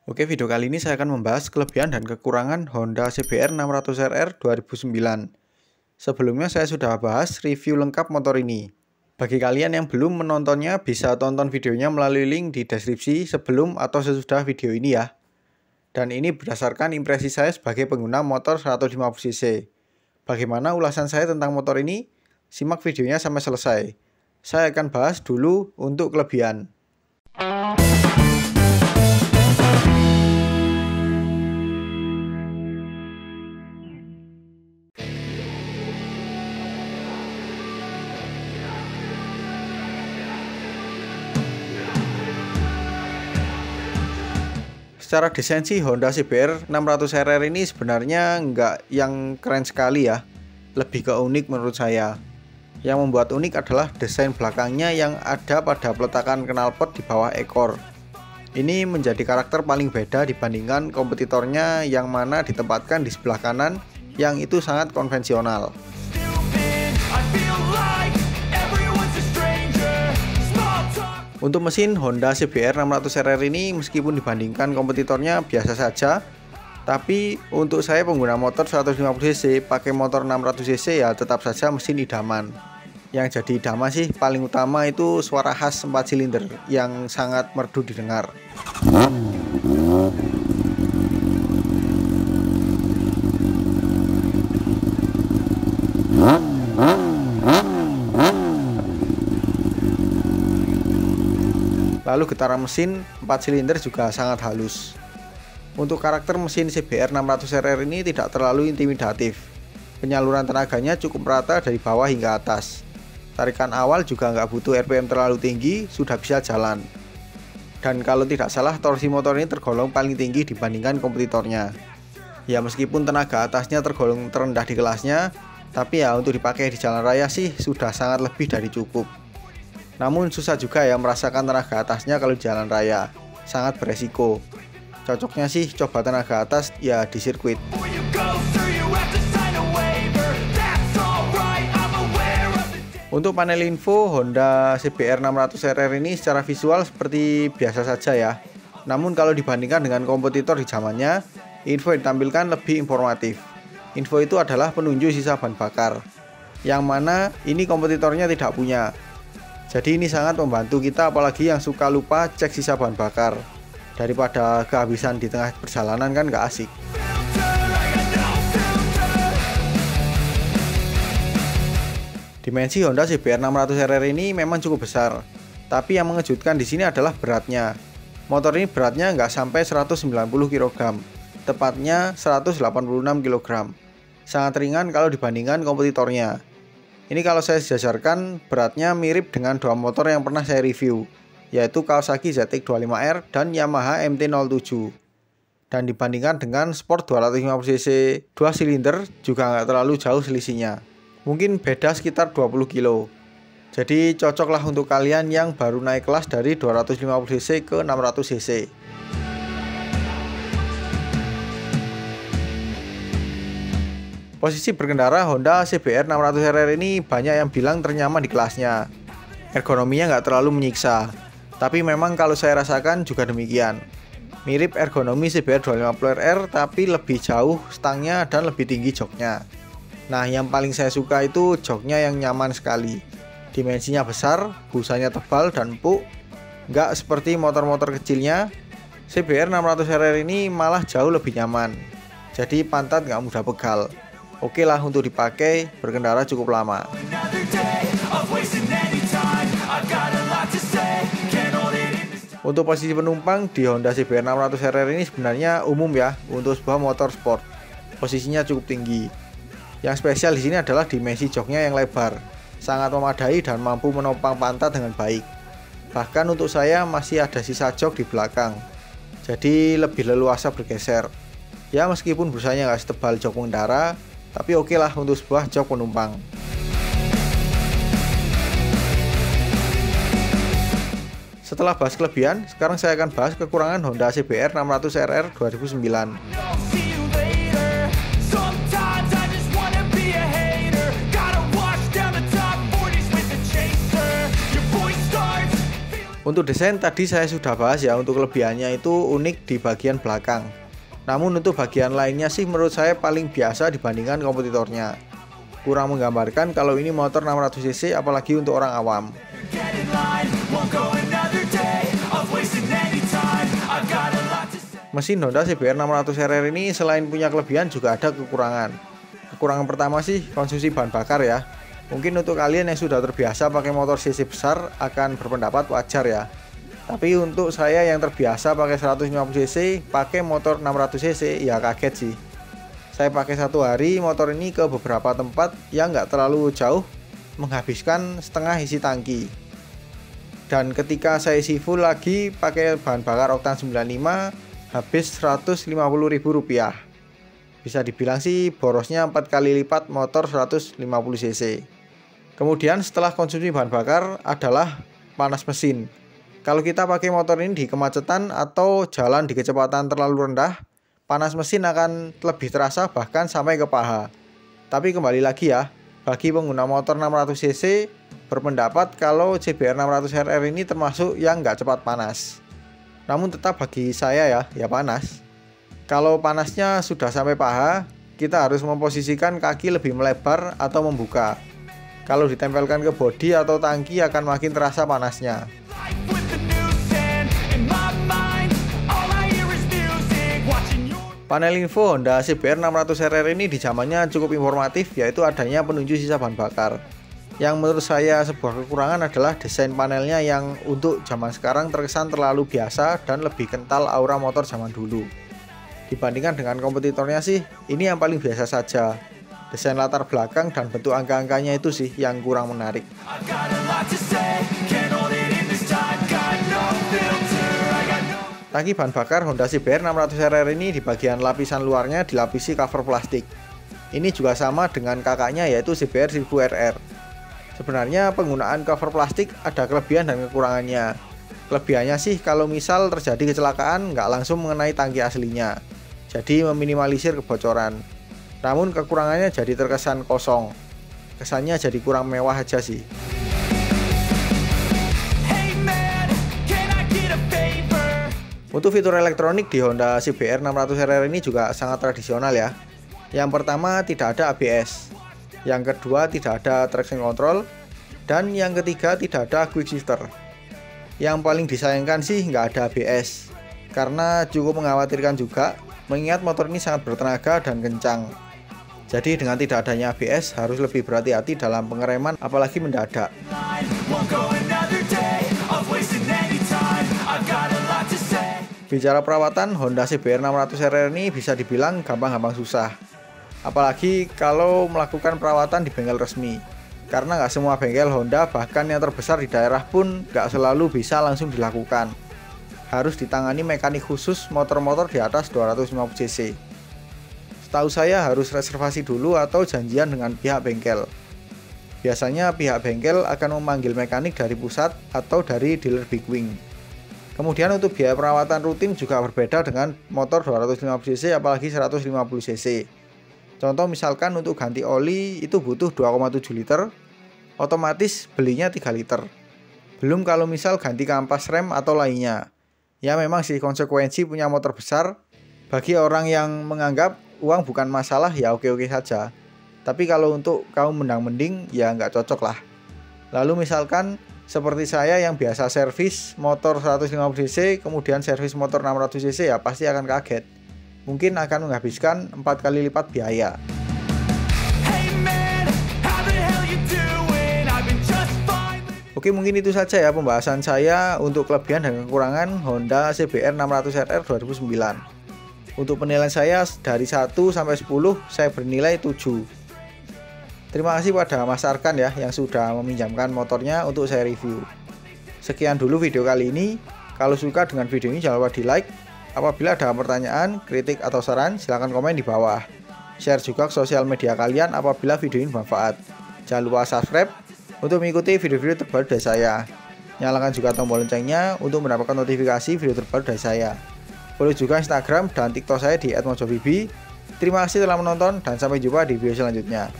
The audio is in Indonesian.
Oke, video kali ini saya akan membahas kelebihan dan kekurangan Honda CBR 600RR 2009. Sebelumnya saya sudah bahas review lengkap motor ini. Bagi kalian yang belum menontonnya, bisa tonton videonya melalui link di deskripsi sebelum atau sesudah video ini ya. Dan ini berdasarkan impresi saya sebagai pengguna motor 150cc. Bagaimana ulasan saya tentang motor ini? Simak videonya sampai selesai. Saya akan bahas dulu untuk kelebihan. Secara desain sih Honda CBR 600RR ini sebenarnya nggak yang keren sekali ya. Lebih ke unik menurut saya. Yang membuat unik adalah desain belakangnya yang ada pada peletakan knalpot di bawah ekor. Ini menjadi karakter paling beda dibandingkan kompetitornya yang mana ditempatkan di sebelah kanan yang itu sangat konvensional. Untuk mesin Honda CBR 600RR ini meskipun dibandingkan kompetitornya biasa saja, tapi untuk saya pengguna motor 150cc pakai motor 600cc ya tetap saja mesin idaman. Yang jadi idaman sih paling utama itu suara khas 4 silinder yang sangat merdu didengar. Lalu getaran mesin 4 silinder juga sangat halus. Untuk karakter mesin CBR 600RR ini tidak terlalu intimidatif. Penyaluran tenaganya cukup merata dari bawah hingga atas. Tarikan awal juga nggak butuh RPM terlalu tinggi, sudah bisa jalan. Dan kalau tidak salah torsi motor ini tergolong paling tinggi dibandingkan kompetitornya. Ya meskipun tenaga atasnya tergolong terendah di kelasnya, tapi ya untuk dipakai di jalan raya sih sudah sangat lebih dari cukup. Namun susah juga ya merasakan tenaga atasnya kalau di jalan raya, sangat beresiko. Cocoknya sih coba tenaga atas ya di sirkuit. Untuk panel info Honda CBR 600RR ini secara visual seperti biasa saja ya. Namun kalau dibandingkan dengan kompetitor di zamannya, info yang ditampilkan lebih informatif. Info itu adalah penunjuk sisa bahan bakar, yang mana ini kompetitornya tidak punya. Jadi ini sangat membantu kita apalagi yang suka lupa cek sisa bahan bakar. Daripada kehabisan di tengah perjalanan kan gak asik. Dimensi Honda CBR 600RR ini memang cukup besar. Tapi yang mengejutkan di sini adalah beratnya. Motor ini beratnya nggak sampai 190 kg. Tepatnya 186 kg. Sangat ringan kalau dibandingkan kompetitornya. Ini kalau saya sejajarkan beratnya mirip dengan dua motor yang pernah saya review, yaitu Kawasaki ZX25R dan Yamaha MT-07. Dan dibandingkan dengan Sport 250cc 2 silinder juga nggak terlalu jauh selisihnya. Mungkin beda sekitar 20 kilo. Jadi cocoklah untuk kalian yang baru naik kelas dari 250cc ke 600cc. Posisi berkendara Honda CBR 600RR ini banyak yang bilang ternyaman di kelasnya. Ergonominya nggak terlalu menyiksa. Tapi memang kalau saya rasakan juga demikian. Mirip ergonomi CBR 250RR tapi lebih jauh stangnya dan lebih tinggi joknya. Nah yang paling saya suka itu joknya yang nyaman sekali. Dimensinya besar, busanya tebal dan empuk. Nggak seperti motor-motor kecilnya. CBR 600RR ini malah jauh lebih nyaman. Jadi pantat nggak mudah pegal. Oke lah untuk dipakai, berkendara cukup lama. Untuk posisi penumpang di Honda CBR 600RR ini sebenarnya umum ya untuk sebuah motor sport. Posisinya cukup tinggi. Yang spesial di sini adalah dimensi joknya yang lebar, sangat memadai dan mampu menopang pantat dengan baik. Bahkan untuk saya masih ada sisa jok di belakang, jadi lebih leluasa bergeser. Ya meskipun busanya nggak setebal jok pengendara, tapi oke lah untuk sebuah jok penumpang. Setelah bahas kelebihan, sekarang saya akan bahas kekurangan Honda CBR 600RR 2009. Untuk desain tadi saya sudah bahas ya, untuk kelebihannya itu unik di bagian belakang. Namun untuk bagian lainnya sih menurut saya paling biasa dibandingkan kompetitornya. Kurang menggambarkan kalau ini motor 600cc apalagi untuk orang awam. Mesin Honda CBR 600RR ini selain punya kelebihan juga ada kekurangan. Kekurangan pertama sih konsumsi bahan bakar ya. Mungkin untuk kalian yang sudah terbiasa pakai motor cc besar akan berpendapat wajar ya. Tapi untuk saya yang terbiasa pakai 150cc, pakai motor 600cc ya kaget sih. Saya pakai satu hari motor ini ke beberapa tempat yang nggak terlalu jauh, menghabiskan setengah isi tangki. Dan ketika saya isi full lagi pakai bahan bakar oktan 95, habis Rp150.000. Bisa dibilang sih borosnya 4 kali lipat motor 150cc. Kemudian setelah konsumsi bahan bakar adalah panas mesin. Kalau kita pakai motor ini di kemacetan atau jalan di kecepatan terlalu rendah, panas mesin akan lebih terasa bahkan sampai ke paha. Tapi kembali lagi ya, bagi pengguna motor 600cc berpendapat kalau CBR 600RR ini termasuk yang nggak cepat panas. Namun tetap bagi saya ya panas. Kalau panasnya sudah sampai paha, kita harus memposisikan kaki lebih melebar atau membuka. Kalau ditempelkan ke bodi atau tangki akan makin terasa panasnya. Panel info Honda CBR 600RR ini di zamannya cukup informatif, yaitu adanya penunjuk sisa bahan bakar. Yang menurut saya sebuah kekurangan adalah desain panelnya yang untuk zaman sekarang terkesan terlalu biasa dan lebih kental aura motor zaman dulu. Dibandingkan dengan kompetitornya sih, ini yang paling biasa saja. Desain latar belakang dan bentuk angka-angkanya itu sih yang kurang menarik. Tangki bahan bakar Honda CBR 600RR ini di bagian lapisan luarnya dilapisi cover plastik. Ini juga sama dengan kakaknya yaitu CBR 1000RR. Sebenarnya penggunaan cover plastik ada kelebihan dan kekurangannya. Kelebihannya sih kalau misal terjadi kecelakaan nggak langsung mengenai tangki aslinya, jadi meminimalisir kebocoran. Namun kekurangannya jadi terkesan kosong, kesannya jadi kurang mewah aja sih. Untuk fitur elektronik di Honda CBR 600RR ini juga sangat tradisional ya. Yang pertama tidak ada ABS. Yang kedua tidak ada traction control, dan yang ketiga tidak ada quick shifter. Yang paling disayangkan sih nggak ada ABS, karena cukup mengkhawatirkan juga mengingat motor ini sangat bertenaga dan kencang. Jadi dengan tidak adanya ABS harus lebih berhati-hati dalam pengereman apalagi mendadak. Bicara perawatan, Honda CBR 600RR ini bisa dibilang gampang-gampang susah. Apalagi kalau melakukan perawatan di bengkel resmi. Karena nggak semua bengkel Honda, bahkan yang terbesar di daerah pun nggak selalu bisa langsung dilakukan. Harus ditangani mekanik khusus motor-motor di atas 250cc. Setahu saya harus reservasi dulu atau janjian dengan pihak bengkel. Biasanya pihak bengkel akan memanggil mekanik dari pusat atau dari dealer Big Wing. Kemudian untuk biaya perawatan rutin juga berbeda dengan motor 250cc apalagi 150cc. Contoh misalkan untuk ganti oli itu butuh 2,7 liter, otomatis belinya 3 liter. Belum kalau misal ganti kampas rem atau lainnya. Ya memang sih konsekuensi punya motor besar. Bagi orang yang menganggap uang bukan masalah ya oke-oke saja. Tapi kalau untuk kaum mendang-mending ya nggak cocok lah. Lalu misalkan seperti saya yang biasa servis motor 150cc kemudian servis motor 600cc ya pasti akan kaget. Mungkin akan menghabiskan 4 kali lipat biaya. Oke, mungkin itu saja ya pembahasan saya untuk kelebihan dan kekurangan Honda CBR 600RR 2009. Untuk penilaian saya dari 1 sampai 10 saya bernilai 7. Terima kasih pada Mas Arkan ya yang sudah meminjamkan motornya untuk saya review. Sekian dulu video kali ini. Kalau suka dengan video ini jangan lupa di like. Apabila ada pertanyaan, kritik, atau saran, silahkan komen di bawah. Share juga ke sosial media kalian apabila video ini bermanfaat. Jangan lupa subscribe untuk mengikuti video-video terbaru dari saya. Nyalakan juga tombol loncengnya untuk mendapatkan notifikasi video terbaru dari saya. Follow juga Instagram dan TikTok saya di @mojovibi. Terima kasih telah menonton dan sampai jumpa di video selanjutnya.